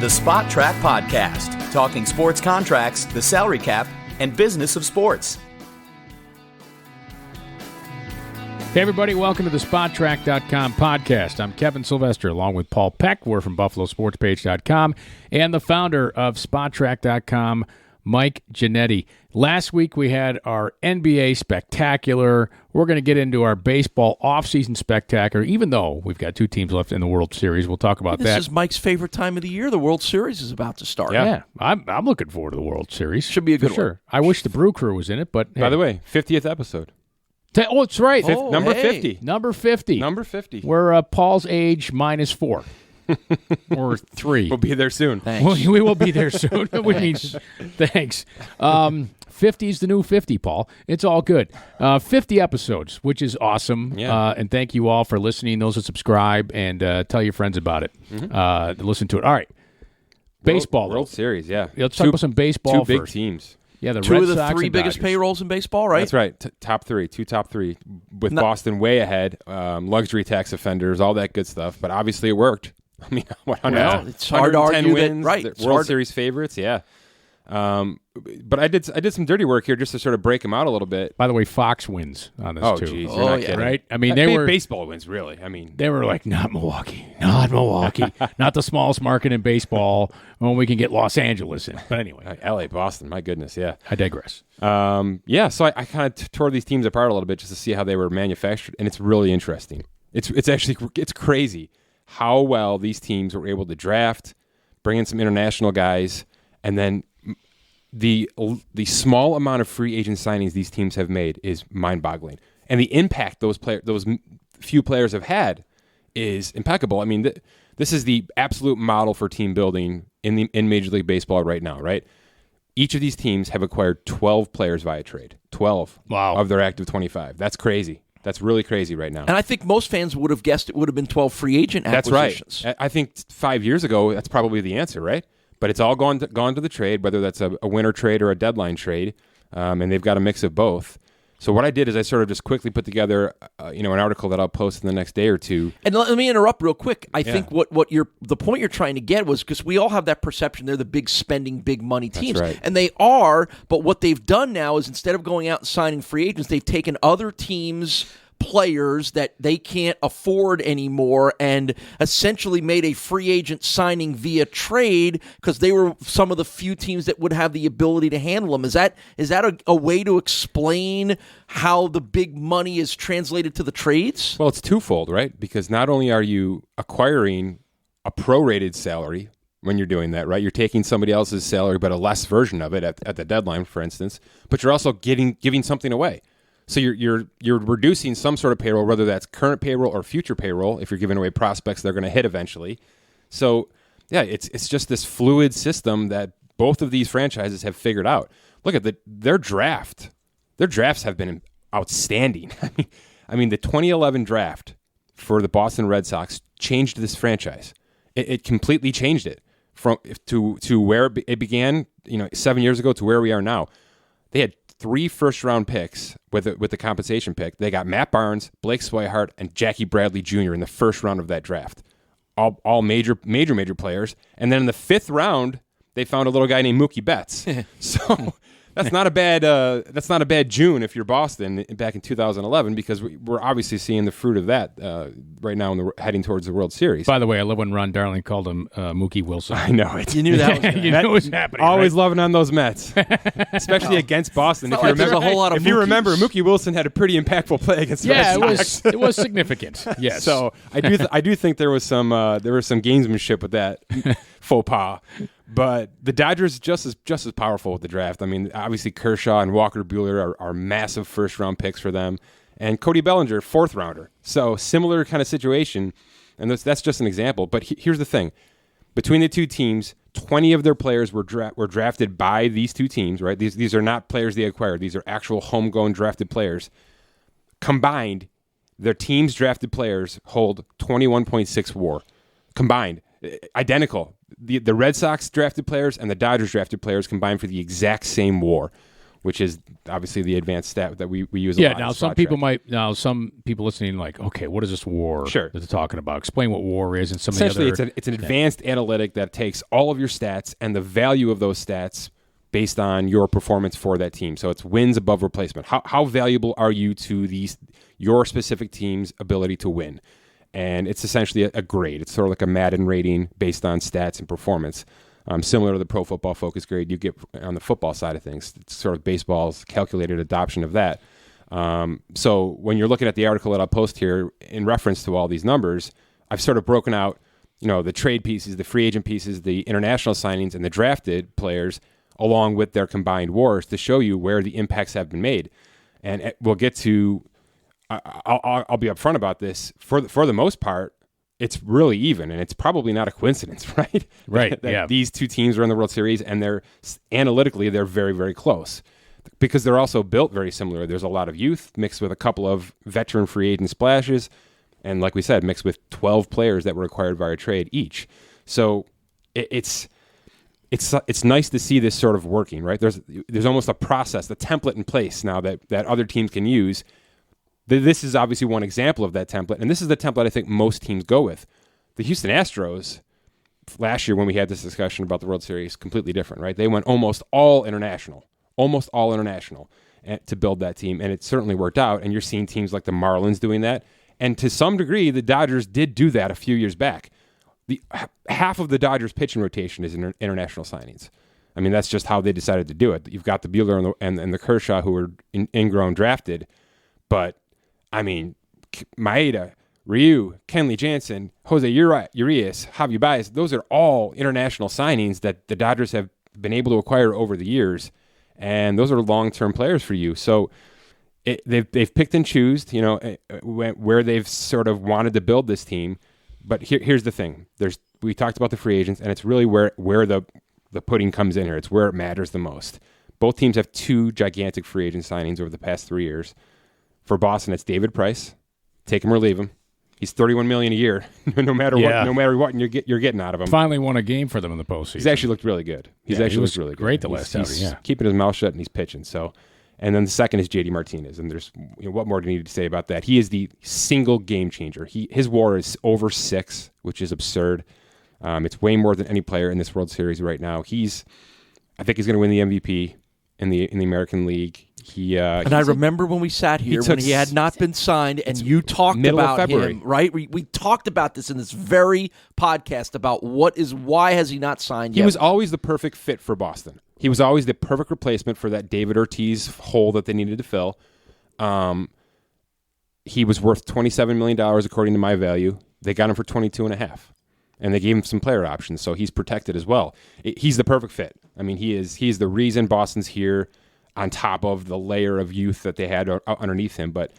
The Spot Track Podcast, talking sports contracts, the salary cap, and business of sports. Hey, everybody, welcome to the SpotTrack.com podcast. I'm Kevin Sylvester, along with Paul Peck. We're from BuffaloSportsPage.com, and the founder of SpotTrack.com, Mike Giannetti. Last week, we had our NBA Spectacular. We're going to get into our baseball offseason spectacular, even though we've got two teams left in the World Series. We'll talk about that. This is Mike's favorite time of the year. The World Series is about to start. Yeah, I'm looking forward to the World Series. Should be a good for sure. I wish the Brew Crew was in it, but hey. By the way, 50th episode. Oh, it's right. Number 50. Number 50. Number 50. We're Paul's age minus 4. Or 3. We'll be there soon. Thanks. We will be there soon. Thanks. 50 is the new 50, Paul. It's all good. 50 episodes, which is awesome. Yeah. And thank you all for listening. Those that subscribe and tell your friends about it. Listen to it. All right. Baseball. World Series, yeah. Let's talk about some baseball Two big first. teams. Yeah, the Two Red of the Sox three and biggest Dodgers. payrolls in baseball, right? That's right. Top three. Two top three. With Boston way ahead. Luxury tax offenders, all that good stuff. But obviously it worked. I mean, It's hard to 110 argue wins, that, right. the World Series favorites, yeah. But I did some dirty work here just to sort of break them out a little bit. By the way, Fox wins on this, too. Geez, you're not kidding. Right? I mean, they were... Baseball wins, really. I mean... They were like, not Milwaukee, not the smallest market in baseball when we can get Los Angeles in. But anyway. L.A., Boston, my goodness, yeah. I digress. So I kind of tore these teams apart a little bit just to see how they were manufactured, and it's really interesting. It's crazy how well these teams were able to draft, bring in some international guys, and then the small amount of free agent signings these teams have made is mind-boggling, and the impact those few players have had is impeccable. I mean, this is the absolute model for team building in Major League Baseball right now, right? Each of these teams have acquired 12 players via trade. 12 of their active 25. That's crazy. That's really crazy right now. And I think most fans would have guessed it would have been 12 free agent acquisitions. That's right. I think 5 years ago, that's probably the answer, right? But it's all gone to the trade, whether that's a winter trade or a deadline trade, and they've got a mix of both. So what I did is I sort of just quickly put together, an article that I'll post in the next day or two. And let me interrupt real quick. I think the point you're trying to get was because we all have that perception they're the big spending, big money teams, That's right. and they are. But what they've done now is instead of going out and signing free agents, they've taken other teams' players that they can't afford anymore and essentially made a free agent signing via trade because they were some of the few teams that would have the ability to handle them. Is that a way to explain how the big money is translated to the trades? Well, it's twofold, right? Because not only are you acquiring a prorated salary when you're doing that, right? You're taking somebody else's salary, but a less version of it at the deadline, for instance, but you're also giving something away. So you're reducing some sort of payroll, whether that's current payroll or future payroll, if you're giving away prospects they're going to hit eventually. So, yeah, it's just this fluid system that both of these franchises have figured out. Look at their draft. Their drafts have been outstanding. I mean, the 2011 draft for the Boston Red Sox changed this franchise. It completely changed it to where it began, 7 years ago to where we are now. They had 3 first-round picks with the compensation pick. They got Matt Barnes, Blake Swihart, and Jackie Bradley Jr. in the first round of that draft. All major players. And then in the 5th round, they found a little guy named Mookie Betts. So that's not a bad June if you're Boston back in 2011, because we're obviously seeing the fruit of that right now heading towards the World Series. By the way, I love when Ron Darling called him Mookie Wilson. I know it. You knew that was you knew it was happening. Always right? loving on those Mets, especially against Boston. If you remember, Mookie Wilson had a pretty impactful play against the Red Sox. it was significant. Yes. So I do think there was some gamesmanship with that faux pas. But the Dodgers just as powerful with the draft. I mean, obviously Kershaw and Walker Buehler are massive first-round picks for them. And Cody Bellinger, 4th rounder. So similar kind of situation. And that's just an example. But here's the thing. Between the two teams, 20 of their players were drafted by these two teams, right? These are not players they acquired. These are actual homegrown drafted players. Combined, their team's drafted players hold 21.6 WAR. Combined. Identical. The Red Sox drafted players and the Dodgers drafted players combined for the exact same WAR, which is obviously the advanced stat that we use a lot. Yeah, some people listening like, okay, what is this WAR that they're talking about? Explain what WAR is and some Essentially, of the other... it's an advanced analytic that takes all of your stats and the value of those stats based on your performance for that team. So it's wins above replacement. How valuable are you to your specific team's ability to win? And it's essentially a grade. It's sort of like a Madden rating based on stats and performance. Similar to the Pro Football Focus grade you get on the football side of things. It's sort of baseball's calculated adoption of that. So when you're looking at the article that I'll post here in reference to all these numbers, I've sort of broken out, the trade pieces, the free agent pieces, the international signings, and the drafted players along with their combined WARs to show you where the impacts have been made. And we'll get to, I'll be upfront about this. For the most part, it's really even, and it's probably not a coincidence, right? Right, that these two teams are in the World Series, and they're very, very close because they're also built very similar. There's a lot of youth mixed with a couple of veteran free agent splashes, and like we said, mixed with 12 players that were acquired via trade each. So it's nice to see this sort of working, right? There's almost a process, the template in place now that other teams can use. This is obviously one example of that template, and this is the template I think most teams go with. The Houston Astros, last year when we had this discussion about the World Series, completely different, right? They went almost all international to build that team, and it certainly worked out, and you're seeing teams like the Marlins doing that, and to some degree, the Dodgers did do that a few years back. Half of the Dodgers pitching rotation is international signings. I mean, that's just how they decided to do it. You've got the Buehler and the Kershaw who were ingrown drafted, but I mean, Maeda, Ryu, Kenley Jansen, Jose Urias, Javi Baez, those are all international signings that the Dodgers have been able to acquire over the years, and those are long-term players for you. So they've picked and chosen, where they've sort of wanted to build this team. But here's the thing: we talked about the free agents, and it's really where the pudding comes in here. It's where it matters the most. Both teams have two gigantic free agent signings over the past 3 years. For Boston, it's David Price. Take him or leave him. He's $31 million a year, no matter what you're getting out of him. Finally won a game for them in the postseason. He's actually looked really good. He's looked really great good. The last outing. He's keeping his mouth shut and he's pitching. So, and then the second is JD Martinez, and there's what more do you need to say about that? He is the single game changer. His WAR is over 6, which is absurd. It's way more than any player in this World Series right now. I think he's going to win the MVP in the American League. And I remember when we sat here when he had not been signed, and you talked about him, right? We talked about this in this very podcast about why has he not signed yet? He was always the perfect fit for Boston. He was always the perfect replacement for that David Ortiz hole that they needed to fill. He was worth $27 million according to my value. They got him for $22.5, and they gave him some player options, so he's protected as well. He's the perfect fit. I mean, he's the reason Boston's here, on top of the layer of youth that they had underneath him. But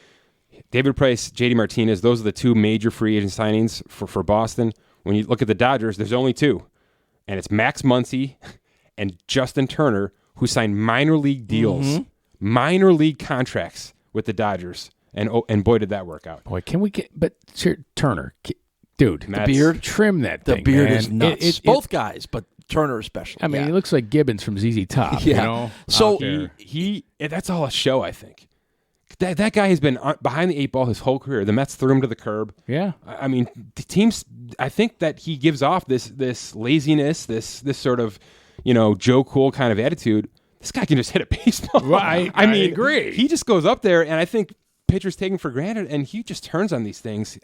David Price, JD Martinez, those are the two major free agent signings for Boston. When you look at the Dodgers, there's only two, and it's Max Muncy and Justin Turner, who signed minor league deals, minor league contracts with the Dodgers, and boy, did that work out. Boy, can we get Turner, dude, the beard, trim that thing. The beard man. is nuts. Both guys, but Turner especially. I mean, he looks like Gibbons from ZZ Top. So that's all a show, I think. That guy has been behind the 8 ball his whole career. The Mets threw him to the curb. Yeah. I mean, the teams, I think that he gives off this laziness, this sort of, Joe Cool kind of attitude. This guy can just hit a baseball. Well, I agree. He just goes up there, and I think pitchers take him for granted, and he just turns on these things.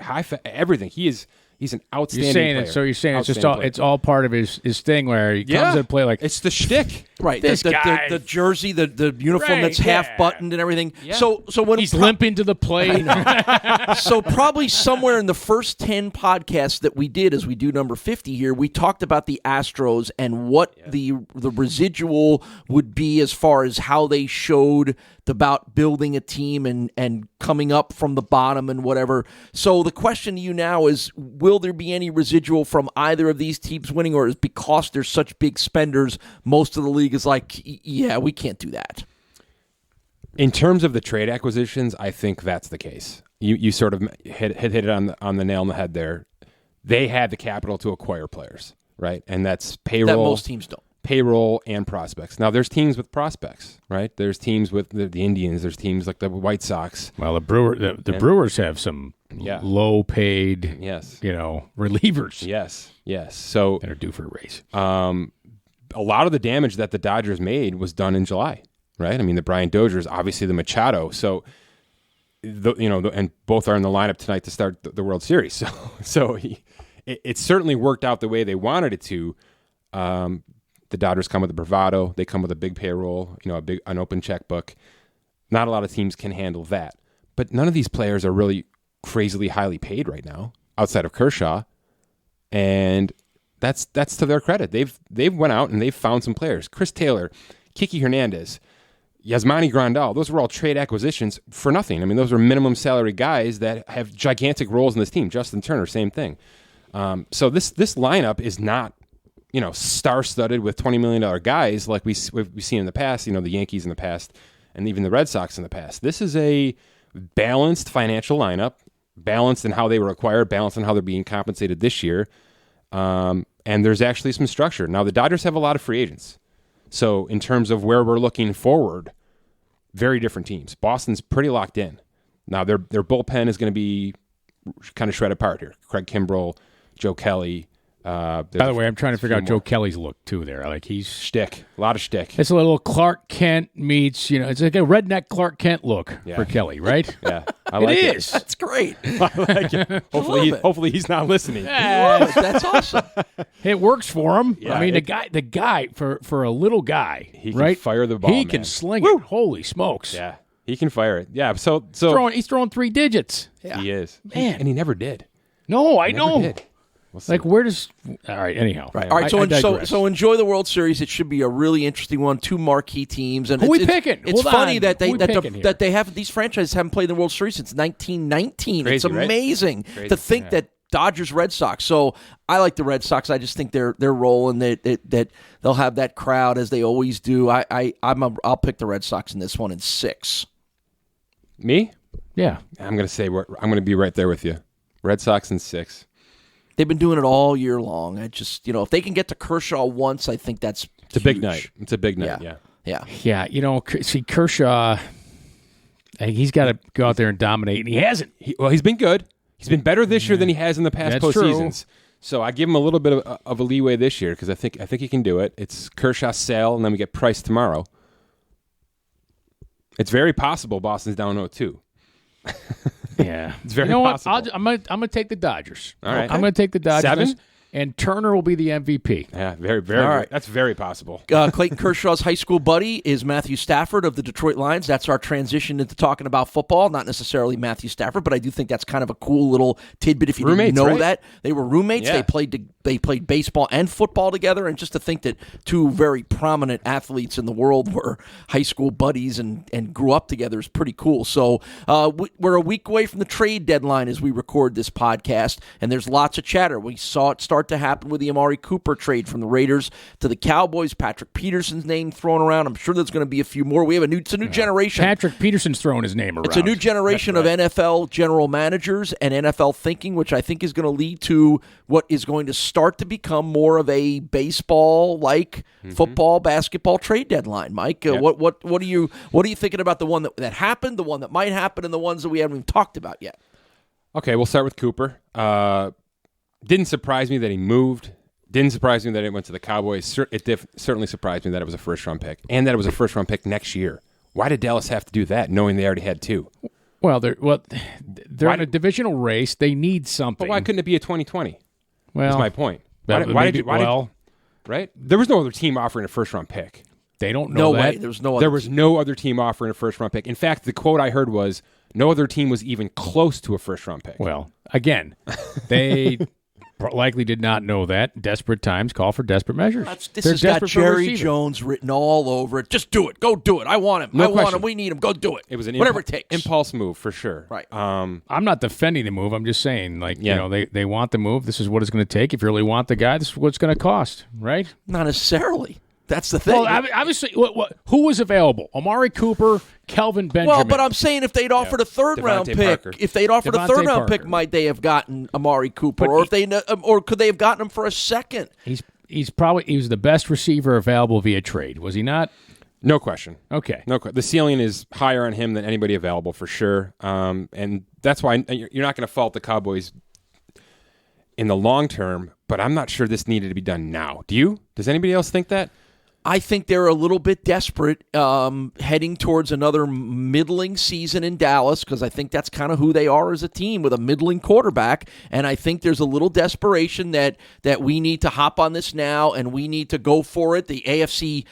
Everything. He's an outstanding player. You're saying it's all part of his thing where he comes to play like it's the shtick. Right. The jersey, the uniform that's half buttoned and everything. Yeah. So when he's limping to the plate. So probably somewhere in the first 10 podcasts that we did, as we do number 50 here, we talked about the Astros and what the residual would be as far as how they showed about building a team and coming up from the bottom and whatever. So the question to you now is, will there be any residual from either of these teams winning, or is because they're such big spenders, most of the league is like, yeah, we can't do that? In terms of the trade acquisitions, I think that's the case. You sort of hit it on the nail on the head there. They had the capital to acquire players, right? And that's payroll. That most teams don't. payroll and prospects. Now, there's teams with prospects, right? There's teams with the Indians. There's teams like the White Sox. Well, the Brewers have some low-paid, yes, relievers. Yes. So that are due for a raise. A lot of the damage that the Dodgers made was done in July, right? I mean, the Brian Dozers, obviously the Machado. So, and both are in the lineup tonight to start the World Series. So it certainly worked out the way they wanted it to. The Dodgers come with a bravado. They come with a big payroll, an open checkbook. Not a lot of teams can handle that. But none of these players are really crazily highly paid right now, outside of Kershaw. And that's to their credit. They've went out and they've found some players. Chris Taylor, Kiki Hernandez, Yasmani Grandal, those were all trade acquisitions for nothing. I mean, those are minimum salary guys that have gigantic roles in this team. Justin Turner, same thing. So this lineup is not, star-studded with $20 million guys like we've seen in the past, the Yankees in the past, and even the Red Sox in the past. This is a balanced financial lineup, balanced in how they were acquired, balanced in how they're being compensated this year, and there's actually some structure. Now, the Dodgers have a lot of free agents. So in terms of where we're looking forward, very different teams. Boston's pretty locked in. Now, their bullpen is going to be kind of shredded apart here. Craig Kimbrell, Joe Kelly. By the way, I'm trying to figure out Joe Kelly's look, too, there. Like, he's... Shtick. A lot of shtick. It's a little Clark Kent meets, it's like a redneck Clark Kent look for Kelly, right? Yeah. I like it. Is. That's great. I like it. Hopefully he's not listening. That's awesome. It works for him. Yeah, I mean, the guy, for a little guy, he can fire the ball, He can sling it. Holy smokes. Yeah. He can fire it. Yeah. So he's throwing 3 digits. Yeah. He is. Man. And he never did. No, I know. Did. We'll see. Like, where does... All right, anyhow. Right. All right, so enjoy the World Series. It should be a really interesting one. 2 marquee teams. And Who we picking? It's funny on. that they have these franchises haven't played in the World Series since 1919. Crazy, it's amazing right? to think that Dodgers Red Sox. So I like the Red Sox. I just think they're rolling. That they'll have that crowd as they always do. I'll pick the Red Sox in this one in 6. Me? Yeah. I'm going to be right there with you. Red Sox in 6. They've been doing it all year long. I just, if they can get to Kershaw once, I think it's a big night. It's a big night, yeah. Yeah, see, Kershaw, he's got to go out there and dominate, and he hasn't. He's been good. He's been better this year than he has in the past postseasons. So I give him a little bit of a leeway this year because I think he can do it. It's Kershaw, Sale, and then we get Price tomorrow. It's very possible Boston's down 0-2. Yeah, it's very possible. possible. I'm gonna take the Dodgers. All right, I'm gonna take the Dodgers. 7? And Turner will be the MVP. Yeah, very, very. All right. That's very possible. Clayton Kershaw's high school buddy is Matthew Stafford of the Detroit Lions. That's our transition into talking about football. Not necessarily Matthew Stafford, but I do think that's kind of a cool little tidbit. If you didn't know that, they were roommates. Yeah. They played baseball and football together, and just to think that 2 very prominent athletes in the world were high school buddies and grew up together is pretty cool. So we're a week away from the trade deadline as we record this podcast, and there's lots of chatter. We saw it start to happen with the Amari Cooper trade from the Raiders to the Cowboys. Patrick Peterson's name thrown around. I'm sure there's going to be a few more. It's a new generation. Patrick Peterson's throwing his name around. It's a new generation of NFL general managers and NFL thinking, which I think is going to lead to what is going to start to become more of a baseball-like football, basketball trade deadline. Mike, what are you thinking about the one that happened, the one that might happen, and the ones that we haven't even talked about yet? Okay, we'll start with Cooper. Didn't surprise me that he moved. Didn't surprise me that it went to the Cowboys. It certainly surprised me that it was a first-round pick and that it was a first-round pick next year. Why did Dallas have to do that, knowing they already had 2? Well, they're in a divisional race. They need something. But why couldn't it be a 2020? Well, that's my point. Why did right? There was no other team offering a first-round pick. They don't know that. Way. There was no other team offering a first-round pick. In fact, the quote I heard was, no other team was even close to a first-round pick. Well, again, they likely did not know that. Desperate times call for desperate measures. This has got Jerry Jones written all over it. Just do it. Go do it. I want him. Want him. We need him. Go do it. It was whatever it takes. Impulse move for sure. Right. I'm not defending the move. I'm just saying, they want the move. This is what it's going to take. If you really want the guy, this is what it's going to cost, right? Not necessarily. That's the thing. Well, obviously, who was available? Amari Cooper, Kelvin Benjamin. Well, but I'm saying if they'd offered a third-round pick, might they have gotten Amari Cooper, or could they have gotten him for a second? he was the best receiver available via trade, was he not? No question. Okay. The ceiling is higher on him than anybody available for sure. And that's why you're not going to fault the Cowboys in the long term, but I'm not sure this needed to be done now. Do you? Does anybody else think that? I think they're a little bit desperate heading towards another middling season in Dallas because I think that's kind of who they are as a team with a middling quarterback. And I think there's a little desperation that we need to hop on this now and we need to go for it. The NFC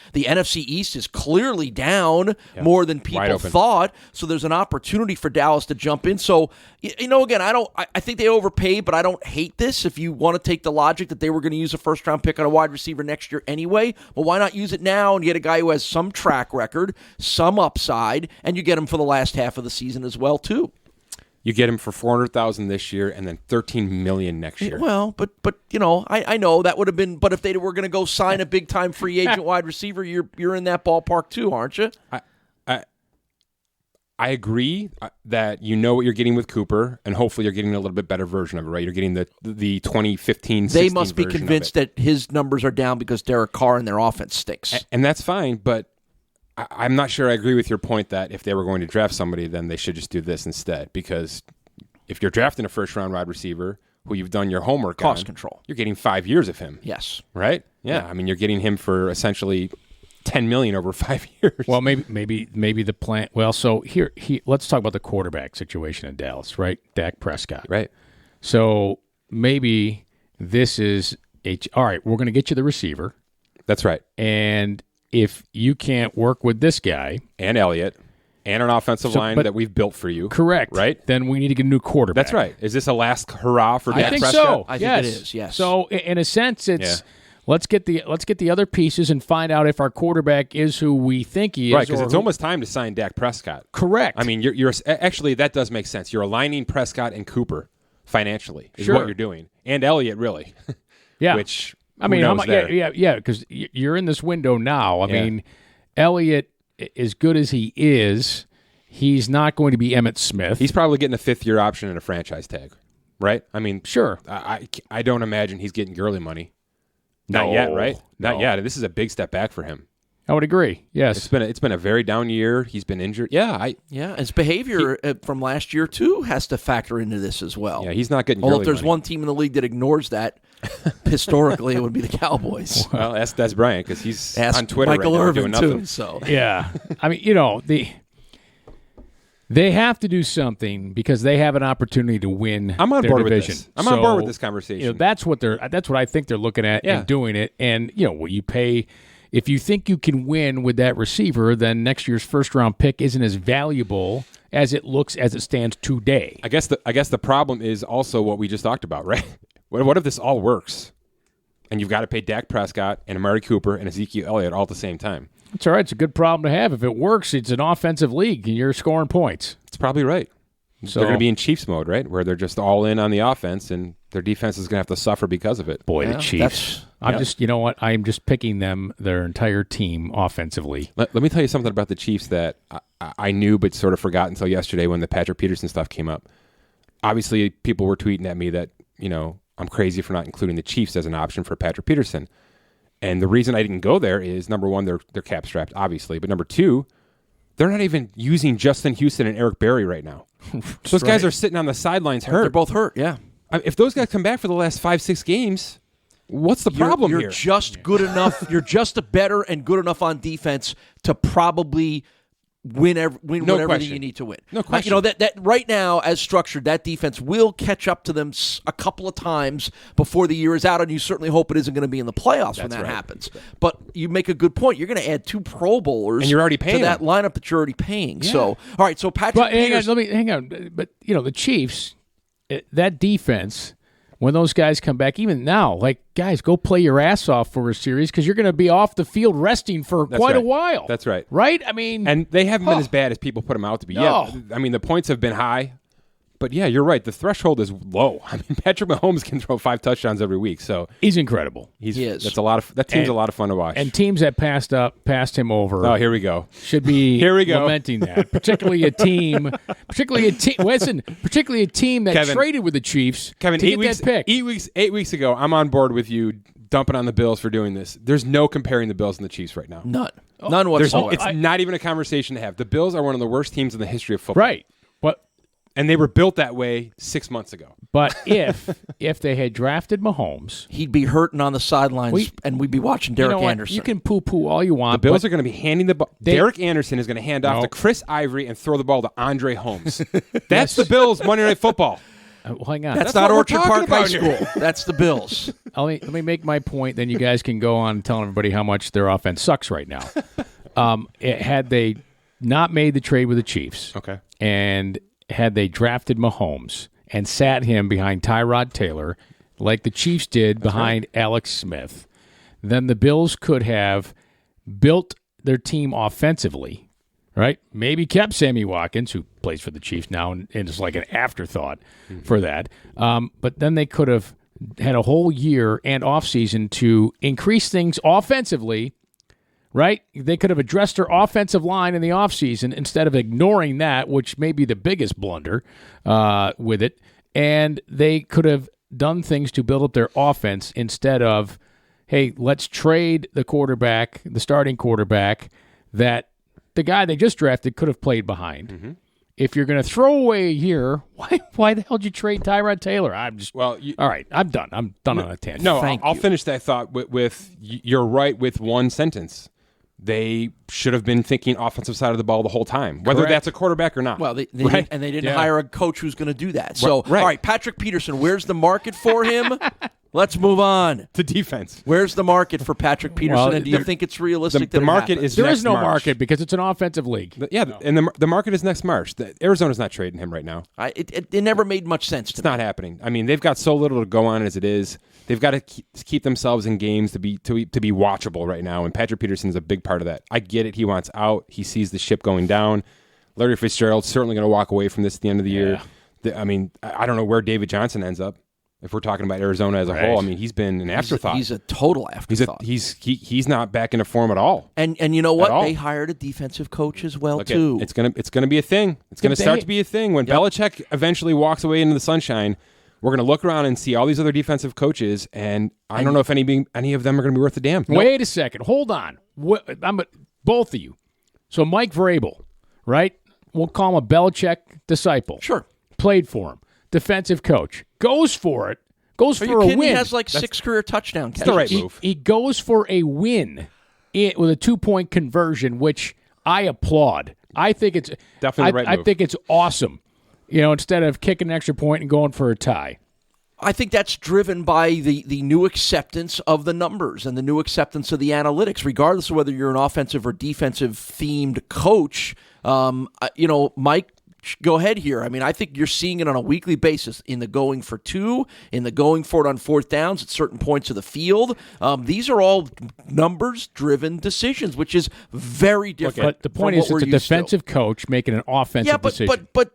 East is clearly down more than people thought. So there's an opportunity for Dallas to jump in. So, again, I think they overpaid, but I don't hate this. If you want to take the logic that they were going to use a first-round pick on a wide receiver next year anyway, well, why not use it now and get a guy who has some track record, some upside, and you get him for the last half of the season as well, too. You get him for $400,000 this year and then $13 million next year. Well, but I know that would have been. But if they were going to go sign a big-time free agent wide receiver, you're in that ballpark too, aren't you? I agree that you know what you're getting with Cooper, and hopefully you're getting a little bit better version of it, right? You're getting the 2015, 16 They must be convinced that his numbers are down because Derek Carr and their offense stinks. And that's fine, but I'm not sure I agree with your point that if they were going to draft somebody, then they should just do this instead. Because if you're drafting a first-round wide receiver who you've done your homework on, cost control, you're getting 5 years of him. Yes. Right? Yeah. I mean, you're getting him for essentially $10 million over 5 years. Well, maybe the plan. Well, so here, let's talk about the quarterback situation in Dallas, right? Dak Prescott, right? So maybe this is all right. We're going to get you the receiver. That's right. And if you can't work with this guy and Elliott and an offensive line that we've built for you, correct? Right? Then we need to get a new quarterback. That's right. Is this a last hurrah for Dak Prescott? So. I think it is. Yes. So in a sense, it's. Yeah. Let's get the other pieces and find out if our quarterback is who we think he is. Right, because it's almost time to sign Dak Prescott. Correct. I mean, you're actually that does make sense. You're aligning Prescott and Cooper financially is what you're doing, and Elliott really. Yeah. Which because you're in this window now. I mean, Elliott, as good as he is, he's not going to be Emmitt Smith. He's probably getting a 5th-year option and a franchise tag, right? I mean, sure. I don't imagine he's getting Gurley money. Not yet, right? Not yet. This is a big step back for him. I would agree. Yes, it's been a very down year. He's been injured. His behavior from last year too has to factor into this as well. Yeah, he's not getting. Well, if there's one team in the league that ignores that, historically, it would be the Cowboys. Well, ask Des Bryant because he's on Twitter Michael right now Irvin doing nothing. Too, so yeah, I mean, they have to do something because they have an opportunity to win. I'm on their board division. with this. I'm on board with this conversation. That's what I think they're looking at and doing it. And what you pay, if you think you can win with that receiver, then next year's first-round pick isn't as valuable as it stands today. I guess the problem is also what we just talked about, right? What if this all works, and you've got to pay Dak Prescott and Amari Cooper and Ezekiel Elliott all at the same time? It's all right. It's a good problem to have. If it works, it's an offensive league, and you're scoring points. It's probably right. So they're going to be in Chiefs mode, right? Where they're just all in on the offense, and their defense is going to have to suffer because of it. Boy, the Chiefs. I'm just, you know what? I'm just picking them, their entire team offensively. Let me tell you something about the Chiefs that I knew but sort of forgot until yesterday when the Patrick Peterson stuff came up. Obviously, people were tweeting at me that, I'm crazy for not including the Chiefs as an option for Patrick Peterson. And the reason I didn't go there is, number one, they're cap strapped, obviously. But number two, they're not even using Justin Houston and Eric Berry right now. Those guys are sitting on the sidelines hurt. They're both hurt, yeah. If those guys come back for the last 5-6 games, what's the problem here? You're just good enough. You're just a better and good enough on defense to probably win whatever you need to win. No question. That right now, as structured, that defense will catch up to them a couple of times before the year is out, and you certainly hope it isn't going to be in the playoffs when that happens. But you make a good point. You're going to add 2 Pro Bowlers, and you're already paying to that lineup that you're already paying. Yeah. So, all right. So Patrick, but hang on. But the Chiefs, that defense. When those guys come back, even now, guys, go play your ass off for a series because you're going to be off the field resting for quite a while. That's right. Right? I mean... And they haven't been as bad as people put them out to be. No. Yeah, I mean, the points have been high. But, yeah, you're right. The threshold is low. I mean, Patrick Mahomes can throw 5 touchdowns every week. So he's incredible. He is. That team's a lot of fun to watch. And teams that passed him over. Oh, here we go. Should be here we go. Lamenting that. Particularly a team that Kevin, traded with the Chiefs Kevin, to get that pick. 8 weeks ago, I'm on board with you dumping on the Bills for doing this. There's no comparing the Bills and the Chiefs right now. None whatsoever. It's not even a conversation to have. The Bills are one of the worst teams in the history of football. Right. And they were built that way 6 months ago. But if they had drafted Mahomes, he'd be hurting on the sidelines, and we'd be watching Derek Anderson. You can poo-poo all you want. The Bills are going to be handing the ball. Derek Anderson is going to hand off to Chris Ivory and throw the ball to Andre Holmes. That's the Bills Monday Night Football. Hang on. That's not Orchard Park High School. That's the Bills. Let me make my point, then you guys can go on telling everybody how much their offense sucks right now. Had they not made the trade with the Chiefs, okay, and had they drafted Mahomes and sat him behind Tyrod Taylor like the Chiefs did behind Alex Smith, then the Bills could have built their team offensively, right? Maybe kept Sammy Watkins, who plays for the Chiefs now and is like an afterthought for that. But then they could have had a whole year and offseason to increase things offensively, right? They could have addressed their offensive line in the offseason instead of ignoring that, which may be the biggest blunder with it. And they could have done things to build up their offense instead of, hey, let's trade the quarterback, the starting quarterback, that the guy they just drafted could have played behind. Mm-hmm. If you're going to throw away a year, why the hell did you trade Tyrod Taylor? All right, I'm done. I'm done on a tangent. No, I'll finish that thought with you're right with one sentence. They should have been thinking offensive side of the ball the whole time, whether that's a quarterback or not. Well, they didn't hire a coach who's going to do that. So, All right, Patrick Peterson, where's the market for him? Let's move on to defense. Where's the market for Patrick Peterson, and do you think it's realistic that the market is there is no March. Market because it's an offensive league. And the market is next March. Arizona's not trading him right now. It never made much sense to me. It's not happening. I mean, they've got so little to go on as it is. They've got to keep themselves in games to be watchable right now, and Patrick Peterson is a big part of that. I get it. He wants out. He sees the ship going down. Larry Fitzgerald's certainly going to walk away from this at the end of the year. I mean, I don't know where David Johnson ends up. If we're talking about Arizona as a whole, I mean, he's been an afterthought. He's a total afterthought. He's not back into form at all. And you know what? They hired a defensive coach as well too. It's gonna be a thing. It's gonna start to be a thing when Belichick eventually walks away into the sunshine. We're gonna look around and see all these other defensive coaches, and I don't know if any of them are gonna be worth a damn. Wait a second. Hold on. Both of you. So Mike Vrabel, right? We'll call him a Belichick disciple. Sure. Played for him. Defensive coach. Goes for it. Goes for a win. He has like 6 career touchdown catches. That's the right move. He goes for a win with a 2-point conversion, which I applaud. I think it's definitely the right move. I think it's awesome. Instead of kicking an extra point and going for a tie. I think that's driven by the new acceptance of the numbers and the new acceptance of the analytics, regardless of whether you're an offensive or defensive themed coach. Mike, go ahead here. I mean, I think you're seeing it on a weekly basis in the going for 2, in the going for it on 4th downs at certain points of the field. These are all numbers-driven decisions, which is very different. But the point is, it's a defensive coach making an offensive decision. But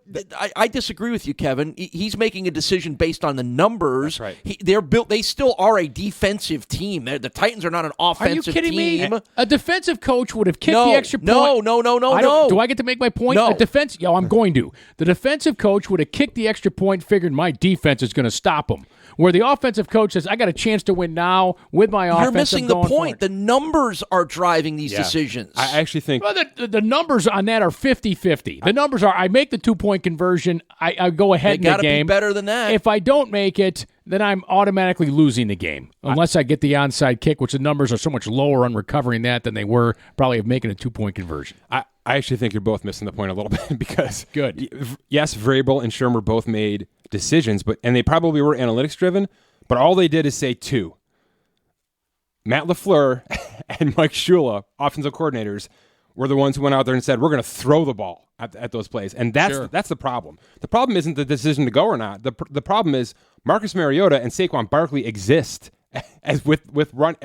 I disagree with you, Kevin. He's making a decision based on the numbers. That's right. They're built. They still are a defensive team. The Titans are not an offensive team. Are you kidding me? A defensive coach would have kicked the extra point. No. Do I get to make my point? No. I'm going to. The defensive coach would have kicked the extra point, figured my defense is going to stop him. Where the offensive coach says, I got a chance to win now with my offense. You're missing the point. The numbers are driving these decisions. I actually think... Well, the numbers on that are 50-50. The numbers are, I make the 2-point conversion, I go ahead in the game. They got to be better than that. If I don't make it, then I'm automatically losing the game. Unless I get the onside kick, which the numbers are so much lower on recovering that than they were probably of making a 2-point conversion. I actually think you're both missing the point a little bit because Good. Yes, Vrabel and Shermer both made decisions, and they probably were analytics driven, but all they did is say 2. Matt LaFleur and Mike Shula, offensive coordinators, were the ones who went out there and said, we're going to throw the ball at those plays. And that's the problem. The problem isn't the decision to go or not. The problem is Marcus Mariota and Saquon Barkley exist as with run.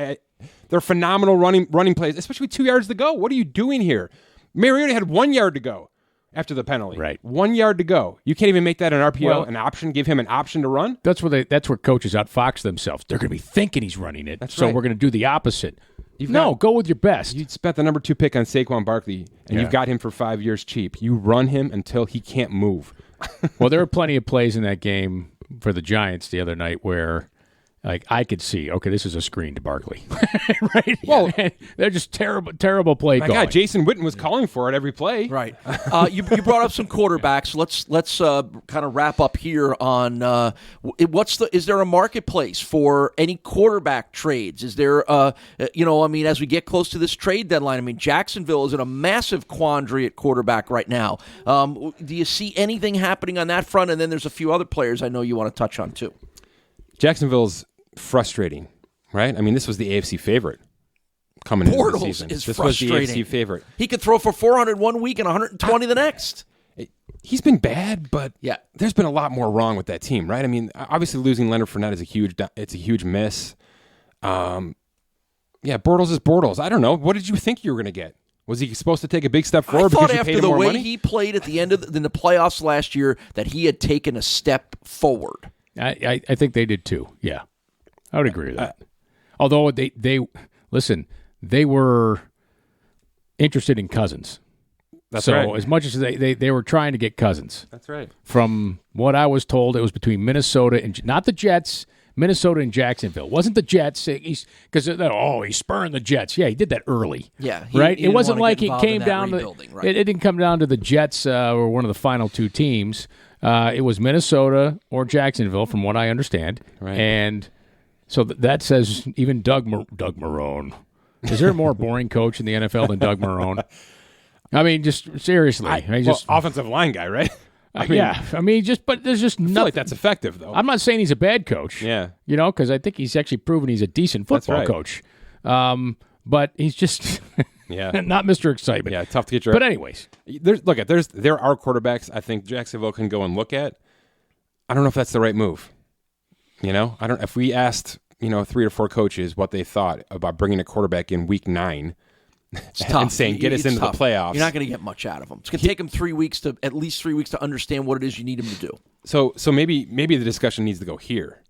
They're phenomenal running plays, especially with 2 yards to go. What are you doing here? Mariota had 1 yard to go after the penalty. Right. 1 yard to go. You can't even make that an RPO, an option, give him an option to run? That's where coaches outfox themselves. They're going to be thinking he's running it. That's right. We're going to do the opposite. Go with your best. You spent the number 2 pick on Saquon Barkley, and you've got him for 5 years cheap. You run him until he can't move. Well, there were plenty of plays in that game for the Giants the other night where like I could see, okay, this is a screen to Barkley. Right? Well, they're just terrible play calling. God, Jason Witten was calling for it every play. Right. You brought up some quarterbacks. Let's kind of wrap up here on is there a marketplace for any quarterback trades? Is there as we get close to this trade deadline, Jacksonville is in a massive quandary at quarterback right now. Do you see anything happening on that front? And then there's a few other players I know you want to touch on too. Jacksonville's frustrating, right? This was the AFC favorite coming into the season. Is this frustrating. was the AFC favorite. He could throw for 400 one week and 120 the next. He's been bad, but yeah, there's been a lot more wrong with that team, right? Obviously losing Leonard Fournette is a huge miss. Bortles is Bortles. I don't know. What did you think you were going to get? Was he supposed to take a big step forward because you paid him more money? I thought after the way he played at the end in the playoffs last year that he had taken a step forward. I think they did too. Yeah, I would agree with that. Although they were interested in Cousins. That's right. So as much as they were trying to get Cousins. That's right. From what I was told, it was between Minnesota and not the Jets. Minnesota and Jacksonville. Wasn't the Jets, because he's spurring the Jets. Yeah, he did that early. Yeah. Right? It wasn't like it came down to right. It didn't come down to the Jets or one of the final two teams. It was Minnesota or Jacksonville, from what I understand. Right. And so that says even Doug Marrone. Is there a more boring coach in the NFL than Doug Marrone? Just seriously. Offensive line guy, right? But there's just nothing. I feel like that's effective, though. I'm not saying he's a bad coach. Yeah. Because I think he's actually proven he's a decent football coach. But he's just not Mr. Excitement. Yeah, tough to get your... But anyways. There are quarterbacks I think Jacksonville can go and look at. I don't know if that's the right move. If we asked, 3 or 4 coaches what they thought about bringing a quarterback in week 9... and saying, get us into the playoffs. You're not going to get much out of him. It's going to take him at least 3 weeks to understand what it is you need him to do. So maybe the discussion needs to go here.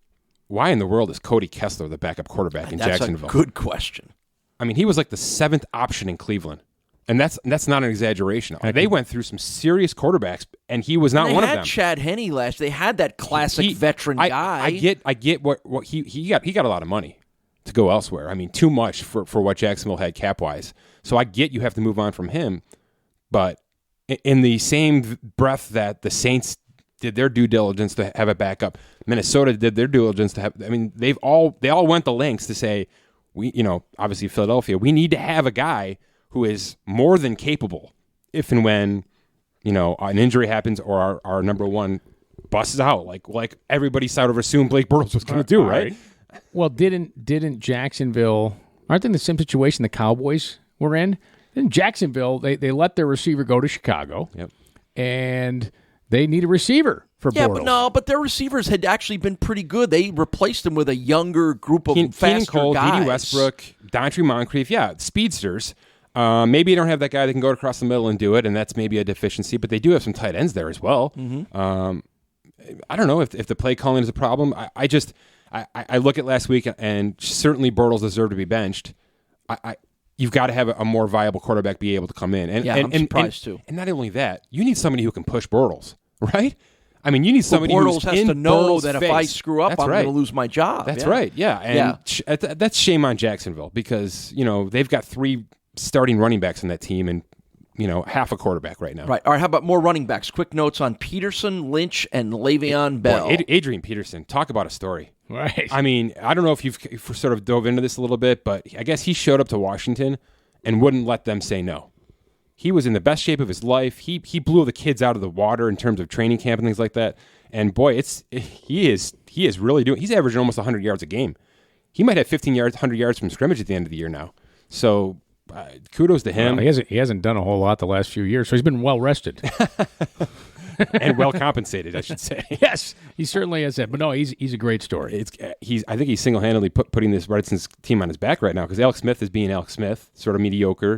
Why in the world is Cody Kessler the backup quarterback in Jacksonville? That's a good question. He was like the 7th option in Cleveland. And that's not an exaggeration. They went through some serious quarterbacks, and he was not one of them. They had Chad Henne last. They had that classic veteran guy. I get what he got. He got a lot of money to go elsewhere. Too much for what Jacksonville had cap-wise. So I get you have to move on from him, but in the same breath that the Saints did their due diligence to have a backup, Minnesota did their due diligence to have. They all went the lengths to say obviously Philadelphia, we need to have a guy who is more than capable if and when an injury happens or our number one busts out like everybody sort of assumed Blake Bortles was going to do, right? Well, didn't Jacksonville, aren't they in the same situation the Cowboys were in? In Jacksonville, they let their receiver go to Chicago. Yep. And they need a receiver for Bortles. But their receivers had actually been pretty good. They replaced him with a younger group of faster Cole, guys. D.D. Westbrook, Dontre Moncrief, speedsters. Maybe you don't have that guy that can go across the middle and do it, and that's maybe a deficiency, but they do have some tight ends there as well. Mm-hmm. I don't know if the play calling is a problem. I look at last week, and certainly Bortles deserved to be benched. You've got to have a more viable quarterback be able to come in. I'm surprised too. And not only that, you need somebody who can push Bortles, right? You need somebody Bortles who's has in to know Bortles' that face. if I screw up, That's I'm right. going to lose my job. That's right, yeah. And that's shame on Jacksonville because, they've got 3 starting running backs in that team and, half a quarterback right now. Right. All right, how about more running backs? Quick notes on Peterson, Lynch, and Le'Veon Bell. Boy, Adrian Peterson, talk about a story. Right. I don't know if you've sort of dove into this a little bit, but I guess he showed up to Washington and wouldn't let them say no. He was in the best shape of his life. He blew the kids out of the water in terms of training camp and things like that. And boy, he is really doing. He's averaging almost 100 yards a game. He might have 15 yards, 100 yards from scrimmage at the end of the year now. So kudos to him. Well, he hasn't done a whole lot the last few years, so he's been well rested. And well compensated, I should say. Yes, he certainly has that. But no, he's a great story. I think he's single-handedly putting this Redskins team on his back right now because Alex Smith is being Alex Smith, sort of mediocre,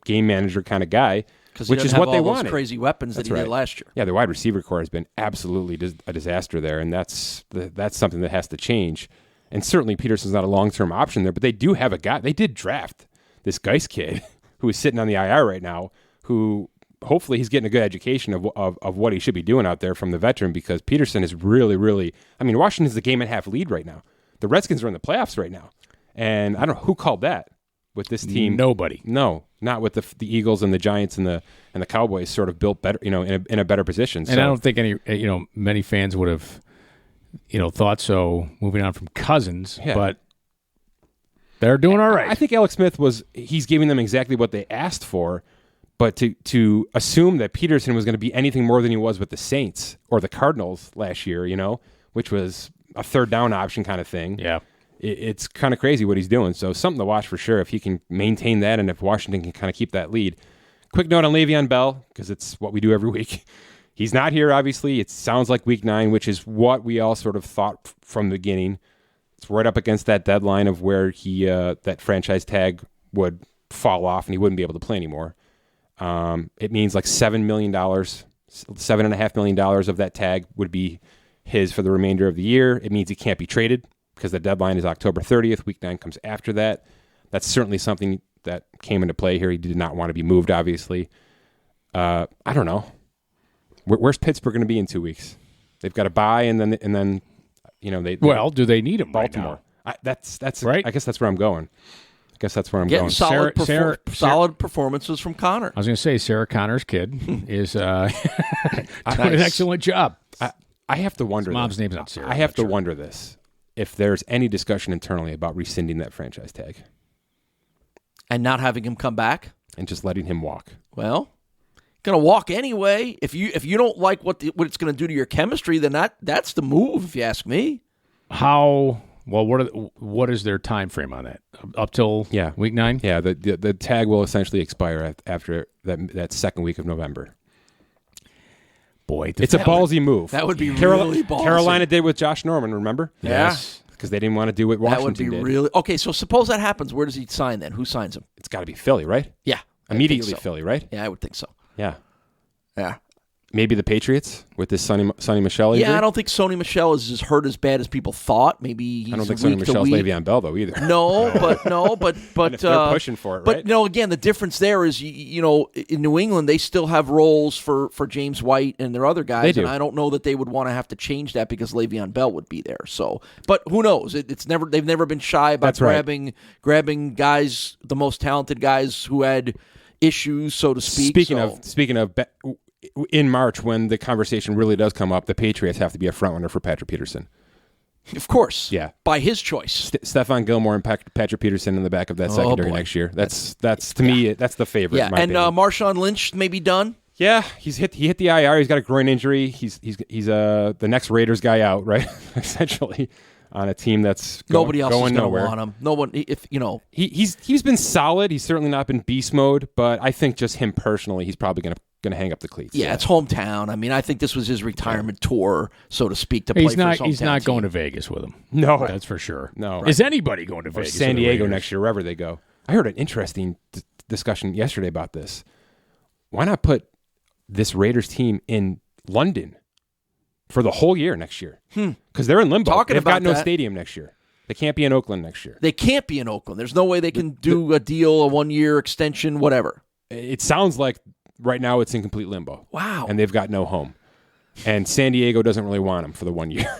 game manager kind of guy, which is what they wanted. Crazy weapons that he did last year. Yeah, the wide receiver core has been absolutely a disaster there, and that's something that has to change. And certainly Peterson's not a long-term option there, but they do have a guy. They did draft this Geis kid who is sitting on the IR right now, who hopefully he's getting a good education of what he should be doing out there from the veteran because Peterson is really, really – Washington's the game-and-a-half lead right now. The Redskins are in the playoffs right now, and I don't know who called that with this team. Nobody. No, not with the Eagles and the Giants and the Cowboys sort of built better, in a better position. And I don't think many fans would have, thought so. Moving on from Cousins, but they're doing all right. I think Alex Smith he's giving them exactly what they asked for, but to assume that Peterson was going to be anything more than he was with the Saints or the Cardinals last year, which was a third down option kind of thing. Yeah. It's kind of crazy what he's doing. So something to watch for sure if he can maintain that and if Washington can kind of keep that lead. Quick note on Le'Veon Bell, because it's what we do every week. He's not here, obviously. It sounds like week 9, which is what we all sort of thought from the beginning. It's right up against that deadline of where that franchise tag would fall off and he wouldn't be able to play anymore. It means like $7 million, $7.5 million of that tag would be his for the remainder of the year. It means he can't be traded because the deadline is October 30th. Week 9 comes after that. That's certainly something that came into play here. He did not want to be moved, obviously. I don't know. Where's Pittsburgh going to be in 2 weeks? They've got a bye, and then they. Well, do they need him? Baltimore. Right now? That's right. I guess that's where I'm going. Getting solid performances from Connor. I was going to say Sarah Connor's kid is doing an excellent job. I have to wonder. His mom's name's not Sarah. I have to wonder this. If there's any discussion internally about rescinding that franchise tag and not having him come back and just letting him walk. Well, gonna walk anyway. If you don't like what it's gonna do to your chemistry, then that's the move. If you ask me. How well? What is their time frame on that? Up till week 9? Yeah, the tag will essentially expire after that second week of November. Boy, it's a ballsy move. That would be really ballsy. Carolina did with Josh Norman, remember? Yes. Because they didn't want to do what Washington did. That would be really... Okay, so suppose that happens. Where does he sign then? Who signs him? It's got to be Philly, right? Yeah. Immediately Philly, right? Yeah, I would think so. Yeah. Yeah. Maybe the Patriots with this Sonny Michel injury? Yeah, I don't think Sonny Michel is as hurt as bad as people thought. Maybe he's I don't think Sonny Michel's Le'Veon Bell, though, either. No, but if they're pushing for it, right? But no, again, the difference there is, in New England, they still have roles for James White and their other guys, they do. And I don't know that they would want to have to change that because Le'Veon Bell would be there. So, but who knows? They've never been shy about grabbing guys, the most talented guys who had issues, so to speak. Speaking of. In March, when the conversation really does come up, the Patriots have to be a frontrunner for Patrick Peterson. Of course. Yeah. By his choice. Stephon Gilmore and Patrick Peterson in the back of that secondary next year. That's to me, that's the favorite. Yeah, and Marshawn Lynch may be done. Yeah, he hit the IR. He's got a groin injury. He's the next Raiders guy out, right? Essentially. On a team that's nobody else going is going to nowhere. want him. No one, he's been solid. He's certainly not been beast mode, but I think just him personally, he's probably going to hang up the cleats. Yeah, it's hometown. I mean, I think this was his retirement tour, so to speak, to play for his hometown He's not team. going to Vegas with him. No, that's for sure. No, is anybody going to Vegas? Or San Diego next year, wherever they go. I heard an interesting discussion yesterday about this. Why not put this Raiders team in London for the whole year next year? Because they're in limbo. They've got no stadium next year. They can't be in Oakland next year. They can't be in Oakland. There's no way they can do a deal, a 1-year extension, whatever. It sounds like right now it's in complete limbo. Wow. And they've got no home. And San Diego doesn't really want them for the 1 year.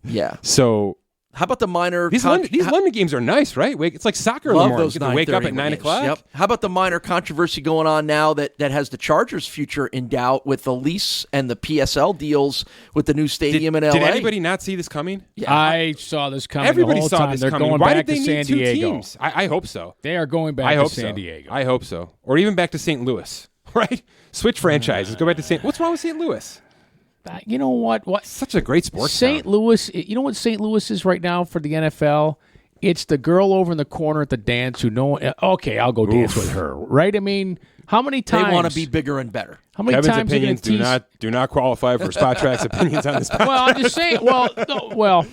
Yeah. So how about the minor... These London games are nice, right? It's like soccer in the morning. You get to wake up at 9 o'clock. Yep. How about the minor controversy going on now that has the Chargers' future in doubt with the lease and the PSL deals with the new stadium in LA? Did anybody not see this coming? Yeah. I saw this coming. Everybody the whole saw time. this They're coming. going Why back did they to San need two Diego. teams? I hope so. They are going back to San Diego. I hope so. Or even back to St. Louis, right? Switch franchises. Go back to St. What's wrong with St. Louis? You know what? Such a great sports St. town. Louis, you know what St. Louis is right now for the NFL? It's the girl over in the corner at the dance who okay, I'll go dance with her, right? I mean, how many times... They want to be bigger and better. How many Kevin's times opinions do not qualify for Spot Track's opinions on this podcast. Well, I'm just saying,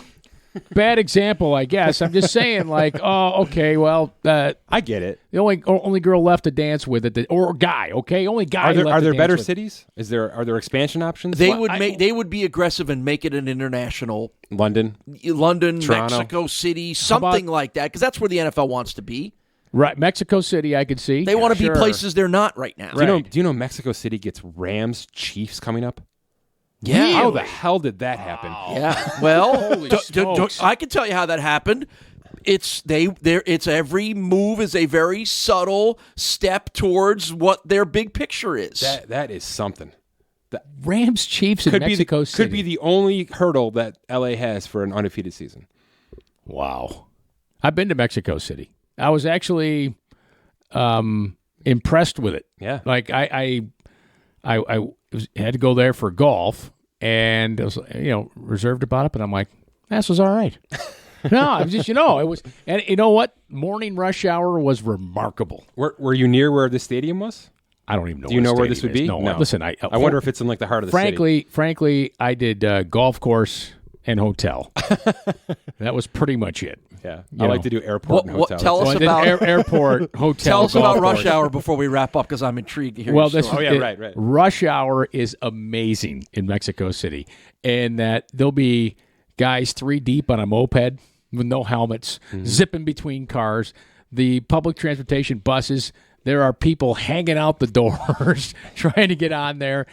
bad example, I guess. I'm just saying, okay, well... I get it. The only girl left to dance with or guy, okay? Only guy Are there better with. Cities? Are there expansion options? They would be aggressive and make it an international... London, Toronto. Mexico City, something like that, because that's where the NFL wants to be. Right, Mexico City, I could see. They want to be places they're not right now. Do you know Mexico City gets Rams Chiefs coming up? Yeah. How the hell did that happen? Yeah. Well, Holy smokes. I can tell you how that happened. It's every move is a very subtle step towards what their big picture is. That is something. Rams Chiefs in Mexico City. Could be the only hurdle that LA has for an undefeated season. Wow. I've been to Mexico City. I was actually impressed with it. Yeah. Like I had to go there for golf, and I was, reserved about it, but I'm like, this was all right. No, I was just, it was, and you know what? Morning rush hour was remarkable. Were you near where the stadium was? I don't even know. Do you know where this stadium would is. be? No. Listen, I wonder if it's in like the heart of the city. Frankly, I did golf course and hotel. That was pretty much it. Yeah, I like to do airport and hotel. Tell us about airport, hotel. Tell us about rush course. hour before we wrap up, because I'm intrigued to hear. Your story. Right. Rush hour is amazing in Mexico City, and that there'll be guys 3 deep on a moped with no helmets, zipping between cars. The public transportation buses, there are people hanging out the doors trying to get on there.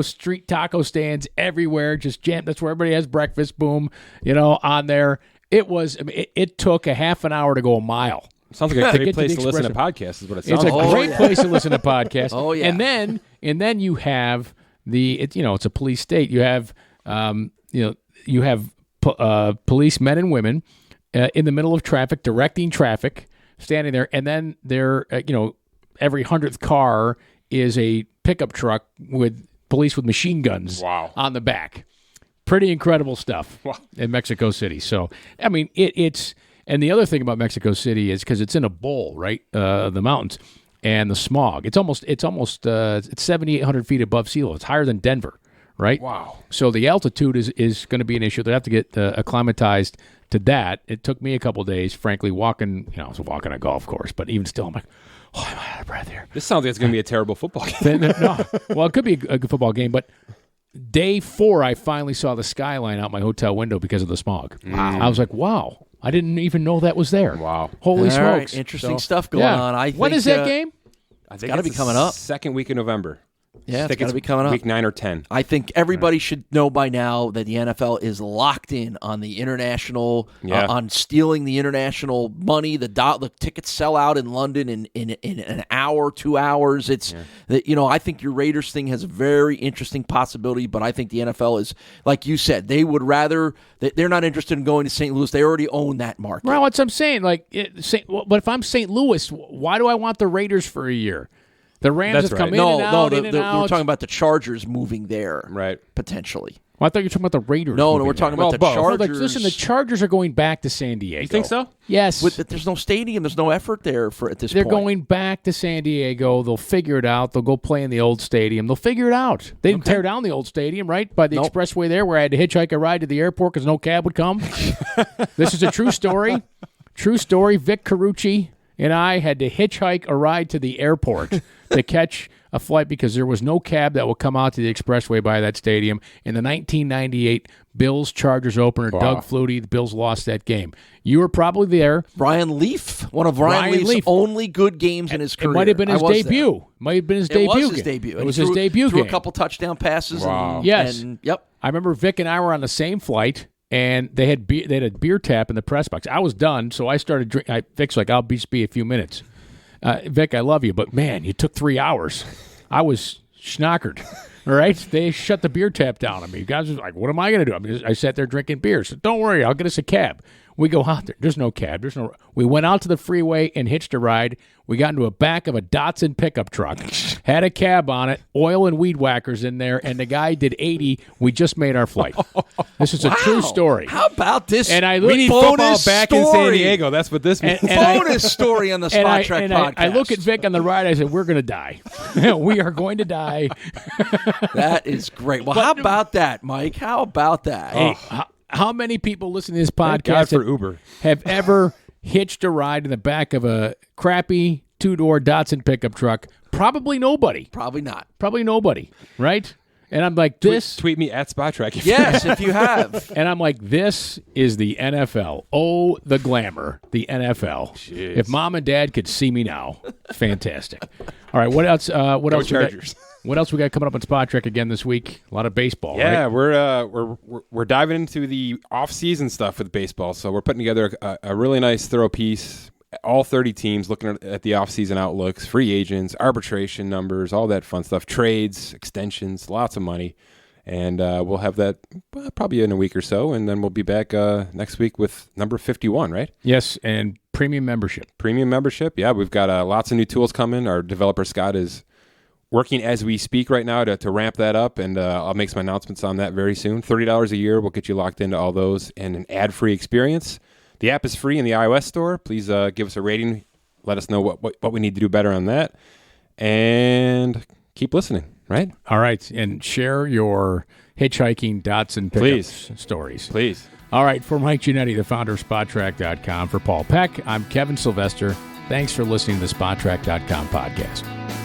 Street taco stands everywhere, just jammed. That's where everybody has breakfast. Boom, on there. It took a half an hour to go a mile. Sounds like a great place to listen to podcasts. Is what it sounds It's like. a great place to listen to podcasts. Oh yeah, and then you have it's a police state. You have policemen and women in the middle of traffic, directing traffic, standing there, and then they're every 100th car is a pickup truck with police with machine guns on the back. Pretty incredible stuff in Mexico City. So I mean, it's and the other thing about Mexico City is because it's in a bowl, right? The mountains and the smog. It's 7,800 feet above sea level. It's higher than Denver, right? Wow. So the altitude is going to be an issue. They have to get acclimatized to that. It took me a couple days, frankly, walking. I was walking a golf course, but even still, I'm like, I'm out of breath here. This sounds like it's going to be a terrible football game. Well, it could be a good football game, but day 4, I finally saw the skyline out my hotel window because of the smog. Wow. I was like, wow. I didn't even know that was there. Wow. Holy All smokes. right, interesting stuff going on. I think, when is that game? I think gotta be coming up. Second week in November. Yeah, it's got to be coming up. Week 9 or 10. I think everybody should know by now that the NFL is locked in on the international, on stealing the international money. The tickets sell out in London in an hour, 2 hours. I think your Raiders thing has a very interesting possibility, but I think the NFL is, like you said, they would rather, they're not interested in going to St. Louis. They already own that market. Well, that's what I'm saying. But if I'm St. Louis, why do I want the Raiders for a year? The Rams have come in and out, in and out. We're talking about the Chargers moving there, right? Potentially. Well, I thought you were talking about the Raiders. No, we're talking about the Chargers. Listen, the Chargers are going back to San Diego. You think so? Yes. There's no stadium. There's no effort there at this point. They're going back to San Diego. They'll figure it out. They'll go play in the old stadium. They'll figure it out. They didn't tear down the old stadium, right? By the expressway there where I had to hitchhike a ride to the airport because no cab would come. This is a true story. True story. Vic Carucci and I had to hitchhike a ride to the airport to catch a flight because there was no cab that would come out to the expressway by that stadium. In the 1998 Bills-Chargers opener, Doug Flutie, the Bills lost that game. You were probably there. Brian Leaf, one of Ryan Leaf's only good games in his career. It might have been his debut. It was his debut. It was his debut game. Threw a couple touchdown passes. Wow. Yes. Yep. I remember Vic and I were on the same flight, and they had a beer tap in the press box. I was done, so I started drinking. Vic's like, I'll just be a few minutes. Vic, I love you, but man, you took 3 hours. I was schnockered. All right, they shut the beer tap down on me. You guys was like, "What am I going to do?" I sat there drinking beer. So don't worry, I'll get us a cab. We go out there. There's no cab. We went out to the freeway and hitched a ride. We got into a back of a Datsun pickup truck. Had a cab on it, oil and weed whackers in there, and the guy did 80. We just made our flight. This is a true story. How about this? And we need football back in San Diego. That's what this means. Bonus story on the Spot Track podcast. I look at Vic on the ride. I said, "We're going to die. We are going to die." That is great. Well, how about that, Mike? How about that? Hey, how many people listening to this Thank God podcast for Uber. have ever hitched a ride in the back of a crappy 2-door Datsun pickup truck? Probably nobody. Probably not. Probably nobody, right? And I'm like, this. Tweet me at Spot Track. Yes, if you have. And I'm like, this is the NFL. Oh, the glamour, the NFL. Jeez. If mom and dad could see me now, fantastic. All right, what else? What else? Chargers. What else we got coming up on Spot Trek again this week? A lot of baseball, Yeah, right? we're diving into the off-season stuff with baseball. So we're putting together a really nice, thorough piece. All 30 teams looking at the off-season outlooks, free agents, arbitration numbers, all that fun stuff, trades, extensions, lots of money. And we'll have that probably in a week or so, and then we'll be back next week with number 51, right? Yes, and premium membership. Premium membership, yeah. We've got lots of new tools coming. Our developer, Scott, is working as we speak right now to ramp that up, and I'll make some announcements on that very soon. $30 a year will get you locked into all those and an ad-free experience. The app is free in the iOS store. Please give us a rating. Let us know what we need to do better on that. And keep listening, right? All right, and share your hitchhiking Datsun pickups stories. Please. All right, for Mike Giannetti, the founder of SpotTrack.com, for Paul Peck, I'm Kevin Sylvester. Thanks for listening to the SpotTrack.com podcast.